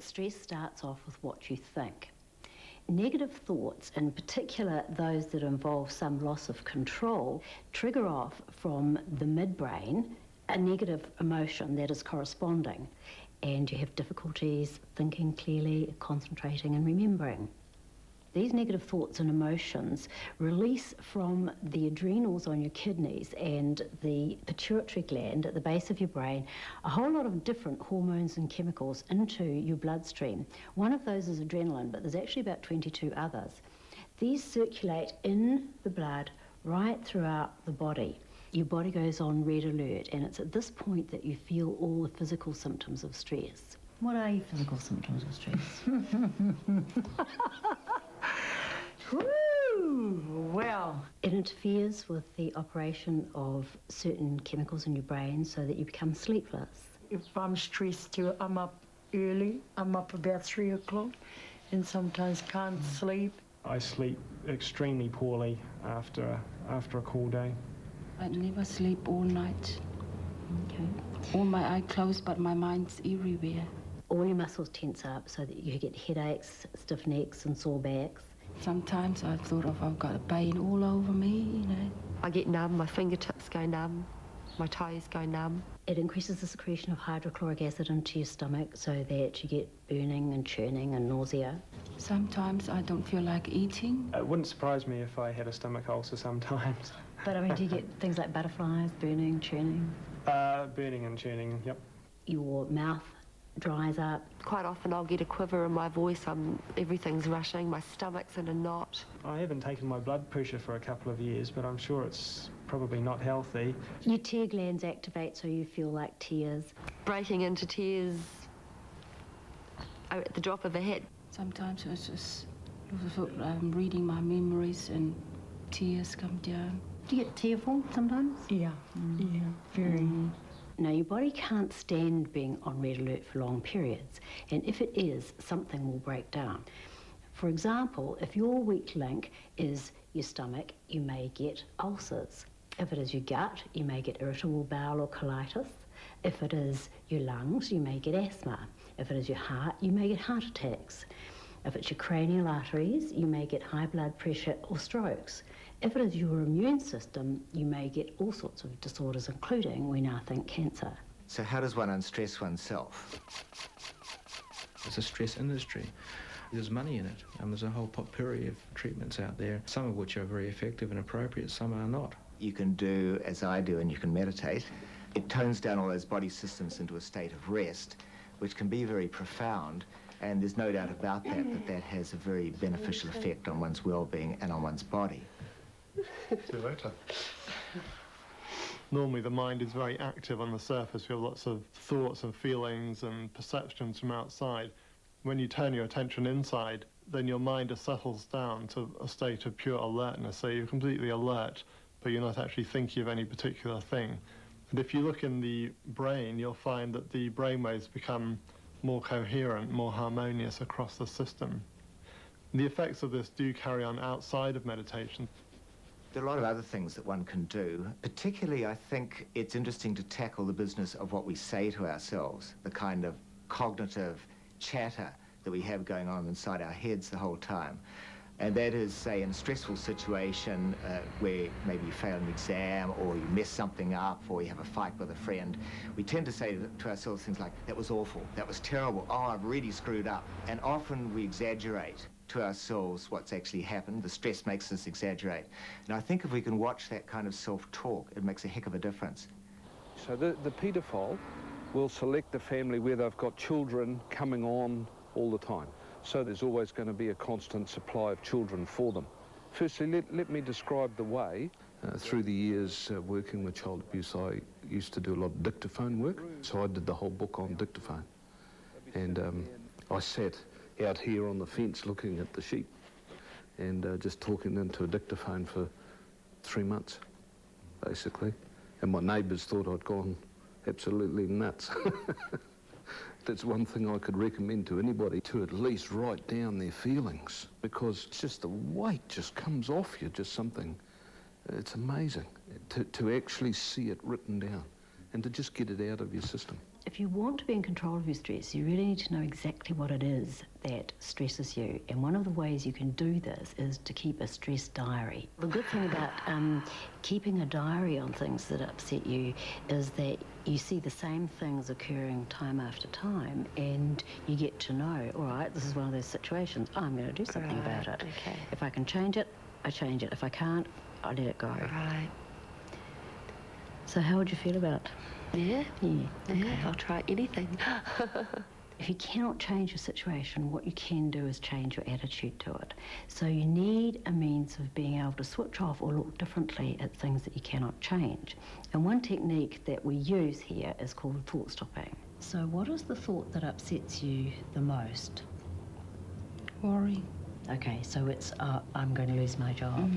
stress starts off with what you think. Negative thoughts, in particular those that involve some loss of control, trigger off from the midbrain a negative emotion that is corresponding, and you have difficulties thinking clearly, concentrating and remembering. These negative thoughts and emotions release from the adrenals on your kidneys and the pituitary gland at the base of your brain a whole lot of different hormones and chemicals into your bloodstream. One of those is adrenaline, but there's actually about 22 others. These circulate in the blood right throughout the body. Your body goes on red alert, and it's at this point that you feel all the physical symptoms of stress. What are your physical symptoms of stress? Woo! Well, it interferes with the operation of certain chemicals in your brain so that you become sleepless. If I'm stressed too, I'm up early. I'm up about 3 o'clock and sometimes can't sleep. I sleep extremely poorly after a cool day. I never sleep all night. Okay. All my eyes closed, but my mind's everywhere. All your muscles tense up so that you get headaches, stiff necks and sore backs. Sometimes I thought I've got a pain all over me, you know. I get numb, my fingertips go numb, my toes go numb. It increases the secretion of hydrochloric acid into your stomach so that you get burning and churning and nausea. Sometimes I don't feel like eating. It wouldn't surprise me if I had a stomach ulcer sometimes. But I mean, do you get things like butterflies, burning, churning? Burning and churning, yep. Your mouth dries up. Quite often I'll get a quiver in my voice, everything's rushing, my stomach's in a knot. I haven't taken my blood pressure for a couple of years, but I'm sure it's probably not healthy. Your tear glands activate so you feel like tears. Breaking into tears at the drop of a hat. Sometimes it's just I'm reading my memories and tears come down. Do you get tearful sometimes? Yeah, yeah, very. Now, your body can't stand being on red alert for long periods, and if it is, something will break down. For example, if your weak link is your stomach, you may get ulcers. If it is your gut, you may get irritable bowel or colitis. If it is your lungs, you may get asthma. If it is your heart, you may get heart attacks. If it's your cranial arteries, you may get high blood pressure or strokes. If it is your immune system, you may get all sorts of disorders, including, we now think, cancer. So how does one unstress oneself? It's a stress industry. There's money in it, and there's a whole potpourri of treatments out there, some of which are very effective and appropriate, some are not. You can do as I do, and you can meditate. It tones down all those body systems into a state of rest, which can be very profound, and there's no doubt about that has a very beneficial effect on one's well-being and on one's body. See you later. Normally the mind is very active on the surface. We have lots of thoughts and feelings and perceptions from outside. When you turn your attention inside, then your mind just settles down to a state of pure alertness. So you're completely alert, but you're not actually thinking of any particular thing. And if you look in the brain, you'll find that the brainwaves become more coherent, more harmonious across the system. The effects of this do carry on outside of meditation. There are a lot of other things that one can do. Particularly, I think it's interesting to tackle the business of what we say to ourselves, the kind of cognitive chatter that we have going on inside our heads the whole time. And that is, say, in a stressful situation where maybe you fail an exam or you mess something up or you have a fight with a friend, we tend to say to ourselves things like, that was awful, that was terrible, oh, I've really screwed up. And often we exaggerate to ourselves what's actually happened. The stress makes us exaggerate. And I think if we can watch that kind of self-talk, it makes a heck of a difference. So the paedophile will select a family where they've got children coming on all the time. So there's always going to be a constant supply of children for them. Firstly, let me describe the way. Through the years working with child abuse, I used to do a lot of dictaphone work. So I did the whole book on dictaphone. And I sat out here on the fence looking at the sheep and just talking into a dictaphone for 3 months, basically. And my neighbours thought I'd gone absolutely nuts. That's one thing I could recommend to anybody, to at least write down their feelings, because it's just the weight just comes off you, just something. It's amazing to actually see it written down and to just get it out of your system. If you want to be in control of your stress, you really need to know exactly what it is that stresses you. And one of the ways you can do this is to keep a stress diary. The good thing about keeping a diary on things that upset you is that you see the same things occurring time after time, and you get to know, all right, this is one of those situations, I'm going to do something about it. Okay. If I can change it, I change it. If I can't, I let it go. Right. So how would you feel about it? Yeah? Yeah. Yeah, I'll try anything. If you cannot change your situation, what you can do is change your attitude to it. So you need a means of being able to switch off or look differently at things that you cannot change. And one technique that we use here is called thought stopping. So what is the thought that upsets you the most? Worry. Okay, so it's, I'm going to lose my job.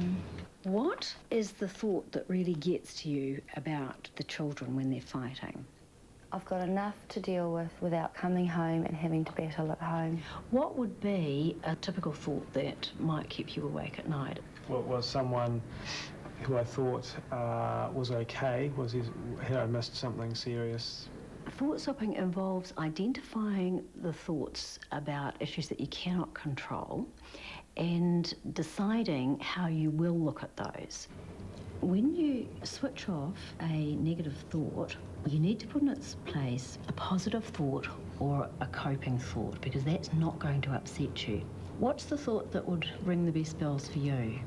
What is the thought that really gets to you about the children when they're fighting? I've got enough to deal with without coming home and having to battle at home. What would be a typical thought that might keep you awake at night? Well, was someone who I thought was okay, had I missed something serious? Thought stopping involves identifying the thoughts about issues that you cannot control and deciding how you will look at those. When you switch off a negative thought, you need to put in its place a positive thought or a coping thought, because that's not going to upset you. What's the thought that would ring the best bells for you?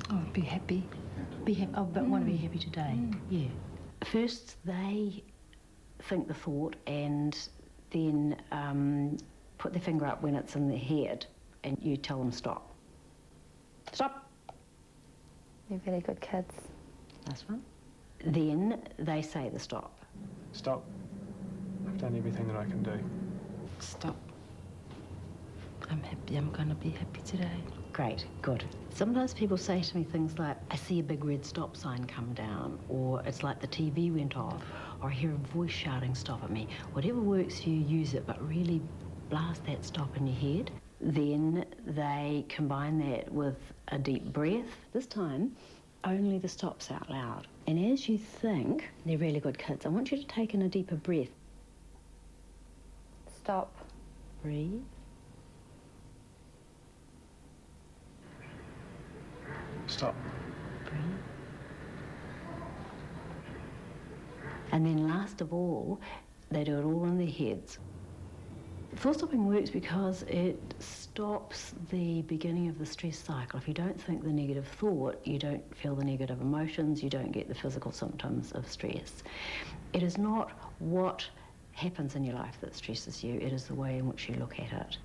Oh, be happy. Be happy. Oh, but want to be happy today. Yeah. First, they think the thought and then put their finger up when it's in their head, and you tell them stop. Stop. You're really good kids. That's one. Then they say the stop. Stop. I've done everything that I can do. Stop. I'm happy. I'm going to be happy today. Great, good. Sometimes people say to me things like, I see a big red stop sign come down, or it's like the TV went off, or I hear a voice shouting stop at me. Whatever works for you, use it, but really blast that stop in your head. Then they combine that with a deep breath. This time, only the stops out loud. And as you think, they're really good kids, I want you to take in a deeper breath. Stop. Breathe. Stop. Breathe. And then last of all, they do it all in their heads. Thought stopping works because it stops the beginning of the stress cycle. If you don't think the negative thought, you don't feel the negative emotions, you don't get the physical symptoms of stress. It is not what happens in your life that stresses you, it is the way in which you look at it.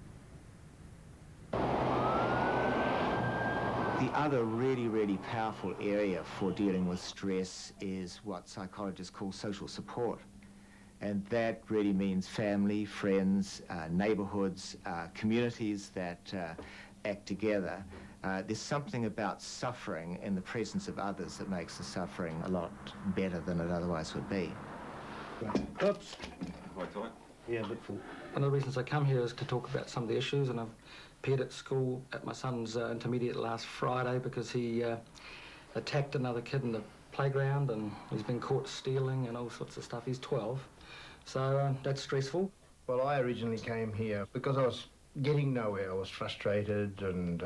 The other really, really powerful area for dealing with stress is what psychologists call social support. And that really means family, friends, neighborhoods, communities that act together. There's something about suffering in the presence of others that makes the suffering a lot better than it otherwise would be. Oops. Quite tight. Yeah, a bit full. One of the reasons I come here is to talk about some of the issues, and I've appeared at school at my son's intermediate last Friday because he attacked another kid in the playground, and he's been caught stealing and all sorts of stuff. He's 12, so that's stressful. Well, I originally came here because I was getting nowhere. I was frustrated and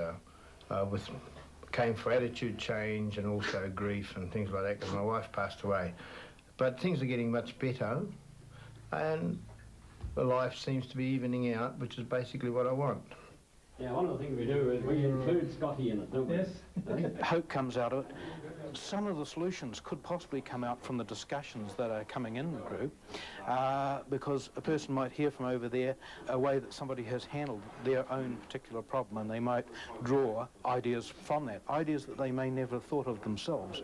came for attitude change and also grief and things like that because my wife passed away. But things are getting much better, and the life seems to be evening out, which is basically what I want. Yeah, one of the things we do is we include Scotty in it, don't we? Yes. Hope comes out of it. Some of the solutions could possibly come out from the discussions that are coming in the group, because a person might hear from over there a way that somebody has handled their own particular problem, and they might draw ideas from that, ideas that they may never have thought of themselves.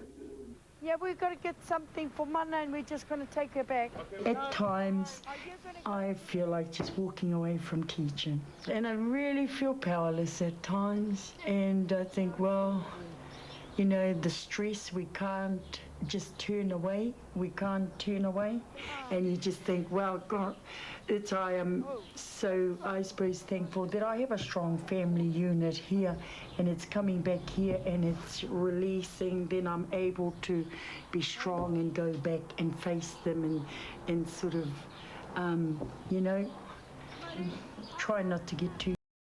Yeah, we've got to get something for Mana and we're just going to take her back. At times, I feel like just walking away from teaching. And I really feel powerless at times. And I think, well, you know, the stress, we can't just turn away. We can't turn away. And you just think, well, God, I am so, I suppose, thankful that I have a strong family unit here, and it's coming back here and it's releasing. Then I'm able to be strong and go back and face them and sort of, you know, try not to get too